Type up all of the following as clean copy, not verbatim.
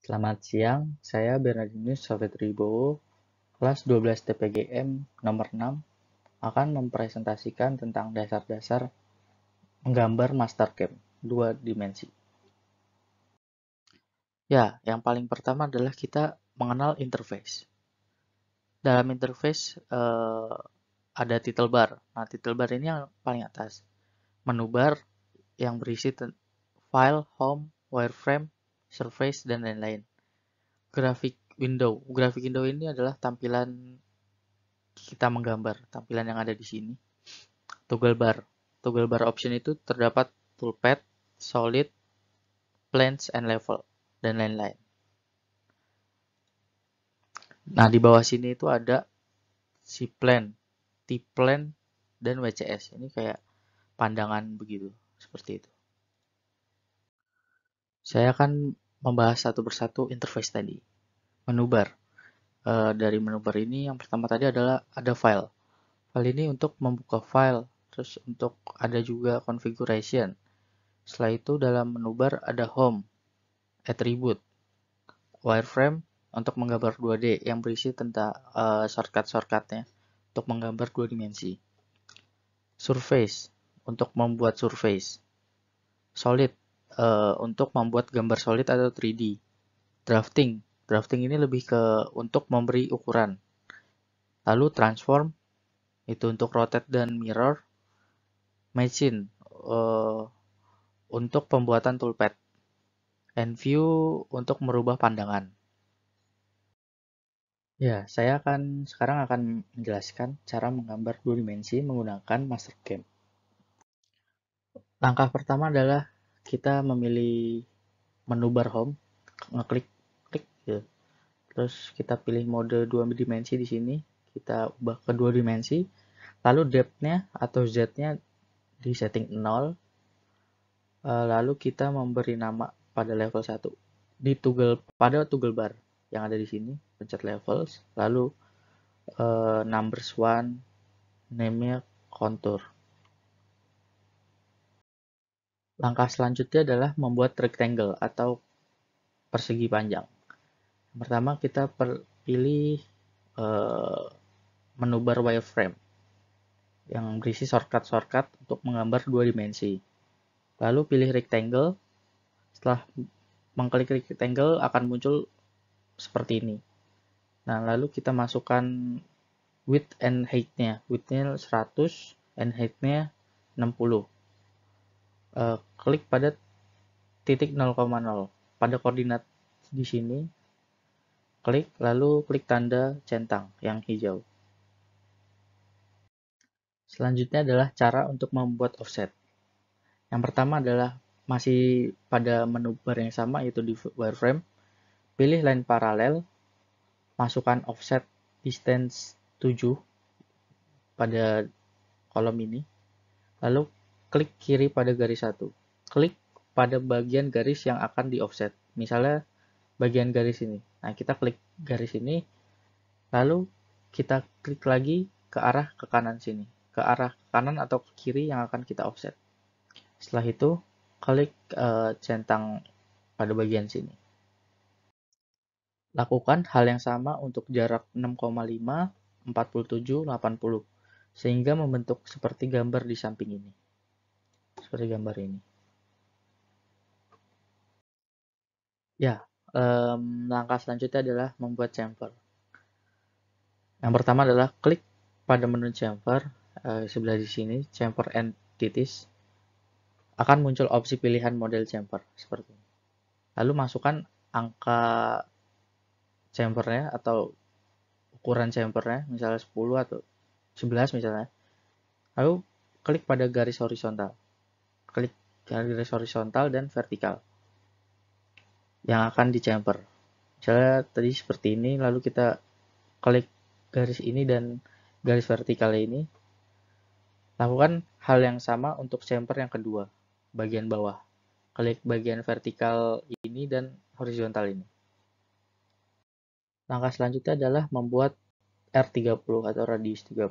Selamat siang, saya Bernardinus Safetribowo, kelas 12 TPGM nomor 6, akan mempresentasikan tentang dasar-dasar menggambar Mastercam 2 dimensi. Ya, yang paling pertama adalah kita mengenal interface. Dalam interface ada title bar. Nah, title bar ini yang paling atas. Menu bar yang berisi file, home, wireframe, surface, dan lain-lain. Graphic window. Graphic window ini adalah tampilan kita menggambar, tampilan yang ada di sini. Toggle bar. Toggle bar option itu terdapat toolpad, solid, planes, and level, dan lain-lain. Nah, di bawah sini itu ada si plane, T-plane, dan WCS. Ini kayak pandangan begitu, seperti itu. Saya akan membahas satu persatu interface tadi. Menu bar. Dari menu bar ini yang pertama tadi adalah ada file. File ini untuk membuka file, terus untuk ada juga configuration. Setelah itu dalam menu bar ada home, attribute, wireframe untuk menggambar 2D yang berisi tentang shortcut-shortcutnya untuk menggambar 2 dimensi. Surface untuk membuat surface. Solid untuk membuat gambar solid atau 3D. Drafting. Drafting ini lebih ke untuk memberi ukuran. Lalu transform itu untuk rotate dan mirror. Machine untuk pembuatan toolpad. And view untuk merubah pandangan. Ya, saya sekarang akan menjelaskan cara menggambar 2 dimensi menggunakan Mastercam. Langkah pertama adalah kita memilih menu bar home, ngeklik klik ya. Terus kita pilih mode 2 dimensi di sini, kita ubah ke 2 dimensi. Lalu depth-nya atau Z-nya di setting 0. Lalu kita memberi nama pada level 1 pada toggle bar yang ada di sini, pencet levels, lalu numbers 1, name-nya contour. Langkah selanjutnya adalah membuat rectangle atau persegi panjang. Pertama kita pilih menu bar wireframe yang berisi shortcut-shortcut untuk menggambar 2 dimensi. Lalu pilih rectangle. Setelah mengklik rectangle akan muncul seperti ini. Nah, lalu kita masukkan width and height-nya. Width-nya 100 and height-nya 60. Klik pada titik 0,0 pada koordinat di sini. Klik, lalu klik tanda centang yang hijau. Selanjutnya adalah cara untuk membuat offset. Yang pertama adalah masih pada menu bar yang sama, yaitu di wireframe. Pilih line paralel, masukkan offset distance 7 pada kolom ini. Lalu klik kiri pada garis 1. Klik pada bagian garis yang akan di offset. Misalnya bagian garis ini. Nah, kita klik garis ini, lalu kita klik lagi ke arah ke kanan sini. Ke arah kanan atau ke kiri yang akan kita offset. Setelah itu, klik centang pada bagian sini. Lakukan hal yang sama untuk jarak 6,5, 47, 80, sehingga membentuk seperti gambar di samping ini. Seperti gambar ini. Ya, langkah selanjutnya adalah membuat chamfer. Yang pertama adalah klik pada menu chamfer sebelah di sini, chamfer entities. Akan muncul opsi pilihan model chamfer seperti ini. Lalu masukkan angka chamfernya atau ukuran chamfernya, misalnya 10 atau 11 misalnya. Lalu klik pada garis horizontal. Klik garis horizontal dan vertikal yang akan di chamfer. Misalnya tadi seperti ini, lalu kita klik garis ini dan garis vertikal ini. Lakukan hal yang sama untuk chamfer yang kedua, bagian bawah. Klik bagian vertikal ini dan horizontal ini. Langkah selanjutnya adalah membuat R30 atau radius 30.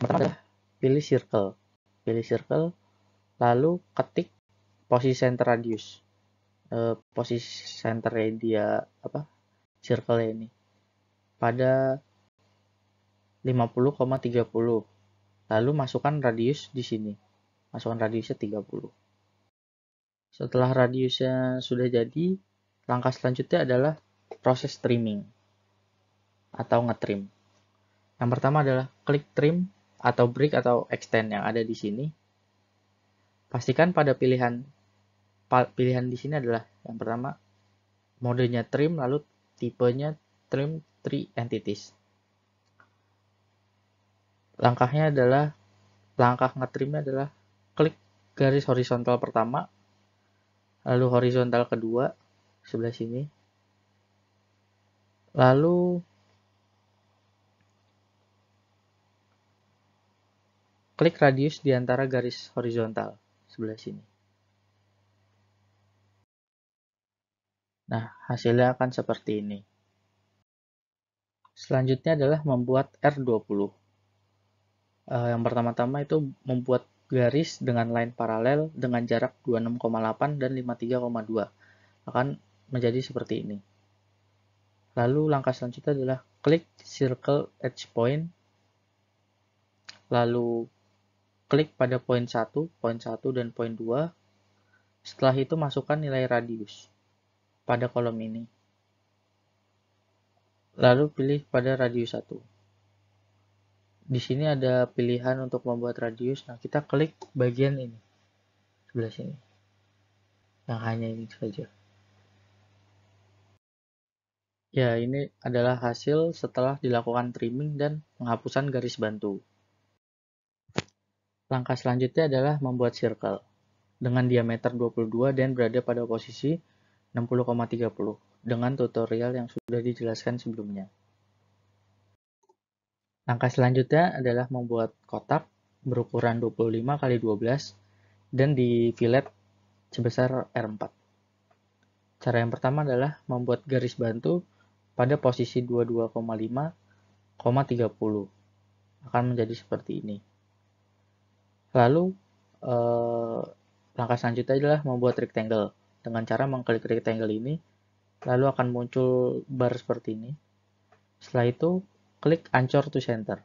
Pertama adalah pilih circle. Pilih circle, lalu ketik posisi center radius. posisi centernya dia circle ini pada 50,30. Lalu masukkan radius di sini. Masukkan radiusnya 30. Setelah radiusnya sudah jadi, langkah selanjutnya adalah proses trimming atau ngetrim. Yang pertama adalah klik trim atau break atau extend yang ada di sini. Pastikan pada pilihan di sini adalah yang pertama modenya trim, lalu tipenya trim 3 entities. Langkah ngetrimnya adalah klik garis horizontal pertama, lalu horizontal kedua sebelah sini, lalu klik radius di antara garis horizontal sebelah sini. Nah, hasilnya akan seperti ini. Selanjutnya adalah membuat R20. Yang pertama-tama itu membuat garis dengan line paralel dengan jarak 26,8 dan 53,2. Akan menjadi seperti ini. Lalu langkah selanjutnya adalah klik circle edge point. Lalu klik pada poin 1 dan poin 2. Setelah itu masukkan nilai radius pada kolom ini. Lalu pilih pada radius 1. Di sini ada pilihan untuk membuat radius. Nah, kita klik bagian ini. Sebelah sini. Yang hanya ini saja. Ya, ini adalah hasil setelah dilakukan trimming dan penghapusan garis bantu. Langkah selanjutnya adalah membuat circle dengan diameter 22 dan berada pada posisi 60,30 dengan tutorial yang sudah dijelaskan sebelumnya. Langkah selanjutnya adalah membuat kotak berukuran 25 x 12 dan di fillet sebesar R4. Cara yang pertama adalah membuat garis bantu pada posisi 22,5,30. Akan menjadi seperti ini. Lalu langkah selanjutnya adalah membuat rectangle. Dengan cara mengklik rectangle ini, lalu akan muncul bar seperti ini. Setelah itu, klik anchor to center.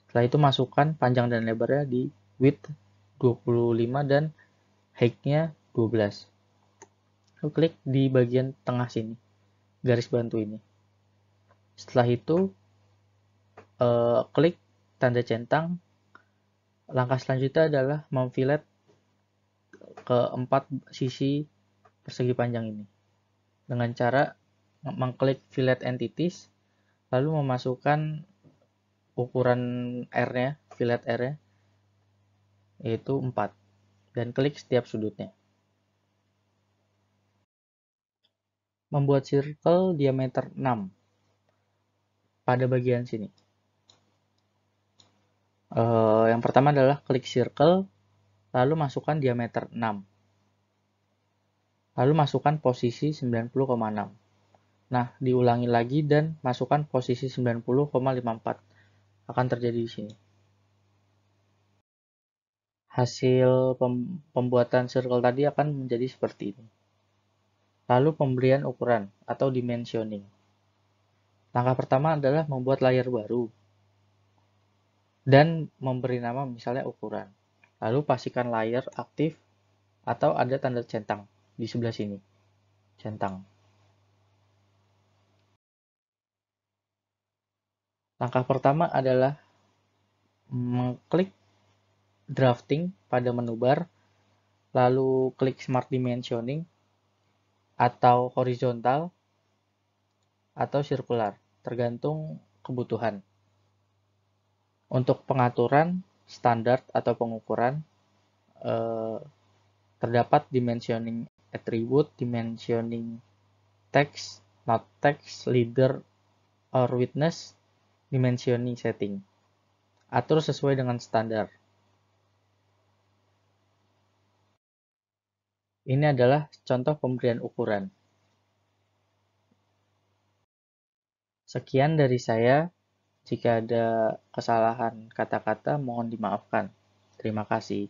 Setelah itu masukkan panjang dan lebarnya di width 25 dan height-nya 12. Lalu klik di bagian tengah sini, garis bantu ini. Setelah itu, klik tanda centang. Langkah selanjutnya adalah memfillet ke 4 sisi persegi panjang ini. Dengan cara mengklik fillet entities, lalu memasukkan ukuran R-nya, fillet R-nya, yaitu 4. Dan klik setiap sudutnya. Membuat circle diameter 6 pada bagian sini. Yang pertama adalah klik circle, lalu masukkan diameter 6. Lalu masukkan posisi 90,6. Nah, diulangi lagi dan masukkan posisi 90,54. Akan terjadi di sini. Hasil pembuatan circle tadi akan menjadi seperti ini. Lalu pemberian ukuran atau dimensioning. Langkah pertama adalah membuat layer baru dan memberi nama misalnya ukuran. Lalu pastikan layer aktif atau ada tanda centang di sebelah sini. Centang. Langkah pertama adalah mengklik drafting pada menu bar, lalu klik smart dimensioning atau horizontal atau circular, tergantung kebutuhan. Untuk pengaturan standar atau pengukuran, terdapat dimensioning attribute, dimensioning text, not text, leader, or witness, dimensioning setting. Atur sesuai dengan standar. Ini adalah contoh pemberian ukuran. Sekian dari saya. Jika ada kesalahan kata-kata, mohon dimaafkan. Terima kasih.